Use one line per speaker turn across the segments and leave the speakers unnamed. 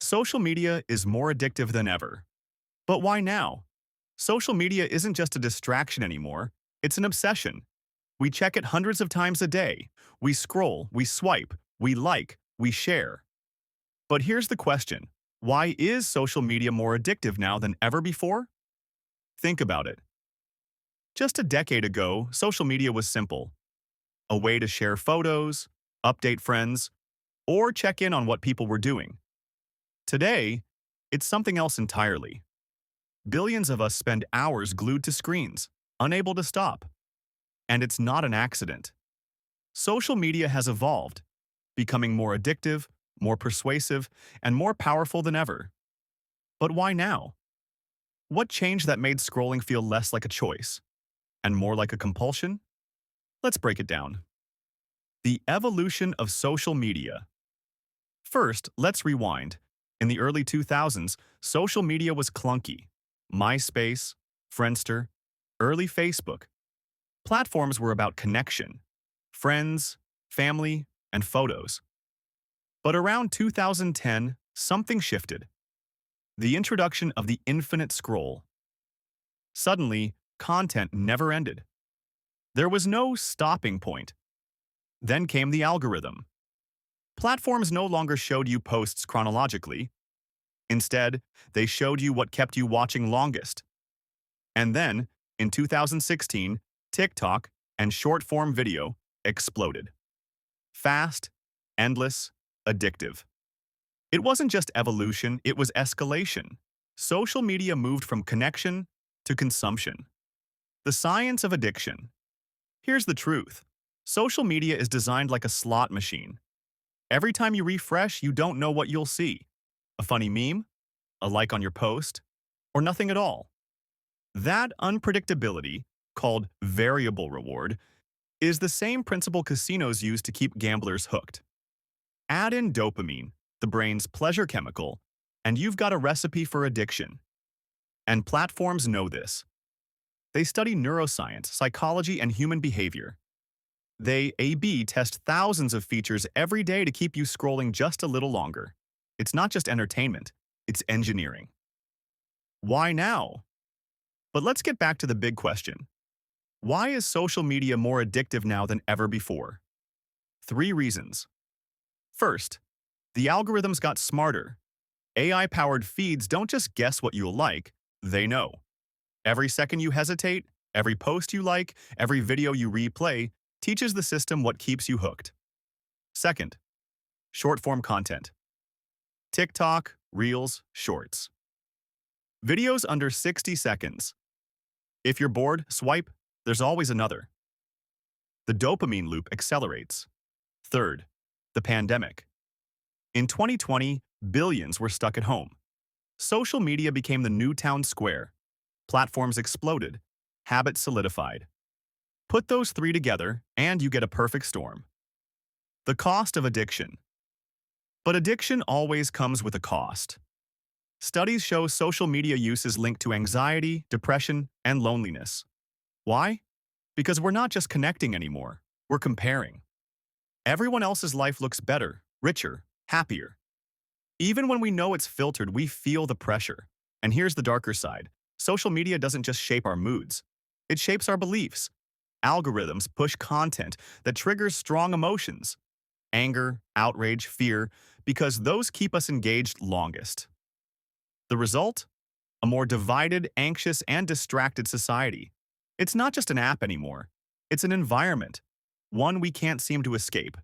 Social media is more addictive than ever. But why now? Social media isn't just a distraction anymore, it's an obsession. We check it hundreds of times a day. We scroll, we swipe, we like, we share. But here's the question. Why is social media more addictive now than ever before? Think about it. Just a decade ago, social media was simple. A way to share photos, update friends, or check in on what people were doing. Today, it's something else entirely. Billions of us spend hours glued to screens, unable to stop. And it's not an accident. Social media has evolved, becoming more addictive, more persuasive, and more powerful than ever. But why now? What changed that made scrolling feel less like a choice and more like a compulsion? Let's break it down. The evolution of social media. First, let's rewind. In the early 2000s, social media was clunky. MySpace, Friendster, early Facebook. Platforms were about connection, friends, family, and photos. But around 2010, something shifted. The introduction of the infinite scroll. Suddenly, content never ended. There was no stopping point. Then came the algorithm. Platforms no longer showed you posts chronologically. Instead, they showed you what kept you watching longest. And then, in 2016, TikTok and short-form video exploded. Fast, endless, addictive. It wasn't just evolution, it was escalation. Social media moved from connection to consumption. The science of addiction. Here's the truth. Social media is designed like a slot machine. Every time you refresh, you don't know what you'll see. A funny meme, a like on your post, or nothing at all. That unpredictability, called variable reward, is the same principle casinos use to keep gamblers hooked. Add in dopamine, the brain's pleasure chemical, and you've got a recipe for addiction. And platforms know this. They study neuroscience, psychology, and human behavior. They A/B test thousands of features every day to keep you scrolling just a little longer. It's not just entertainment, it's engineering. Why now? But let's get back to the big question. Why is social media more addictive now than ever before? 3 reasons. First, the algorithms got smarter. AI-powered feeds don't just guess what you'll like, they know. Every second you hesitate, every post you like, every video you replay teaches the system what keeps you hooked. Second, short-form content. TikTok, Reels, Shorts. Videos under 60 seconds. If you're bored, swipe, there's always another. The dopamine loop accelerates. Third, the pandemic. In 2020, billions were stuck at home. Social media became the new town square. Platforms exploded. Habits solidified. Put those 3 together, and you get a perfect storm. The cost of addiction. But addiction always comes with a cost. Studies show social media use is linked to anxiety, depression, and loneliness. Why? Because we're not just connecting anymore, we're comparing. Everyone else's life looks better, richer, happier. Even when we know it's filtered, we feel the pressure. And here's the darker side. Social media doesn't just shape our moods. It shapes our beliefs. Algorithms push content that triggers strong emotions. Anger, outrage, fear, because those keep us engaged longest. The result? A more divided, anxious, and distracted society. It's not just an app anymore. It's an environment, one we can't seem to escape.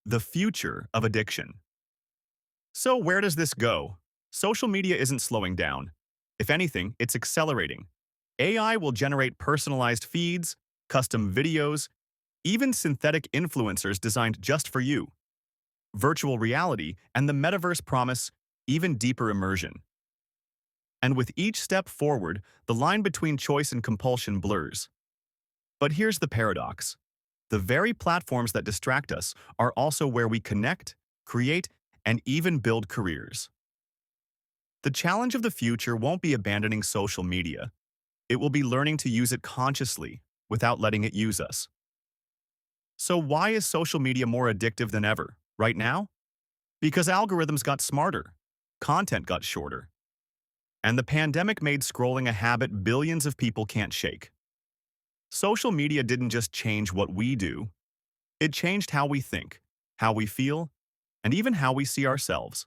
The future of addiction. So where does this go? Social media isn't slowing down. If anything, it's accelerating. AI will generate personalized feeds, custom videos, even synthetic influencers designed just for you. Virtual reality and the metaverse promise even deeper immersion. And with each step forward, the line between choice and compulsion blurs. But here's the paradox. The very platforms that distract us are also where we connect, create, and even build careers. The challenge of the future won't be abandoning social media. It will be learning to use it consciously without letting it use us. So why is social media more addictive than ever, right now? Because algorithms got smarter. content got shorter. And the pandemic made scrolling a habit billions of people can't shake. Social media didn't just change what we do, it changed how we think, how we feel, and even how we see ourselves.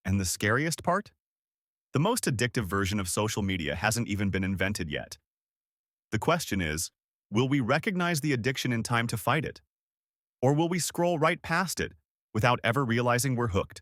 And the scariest part? The most addictive version of social media hasn't even been invented yet. The question is, will we recognize the addiction in time to fight it? Or will we scroll right past it without ever realizing we're hooked?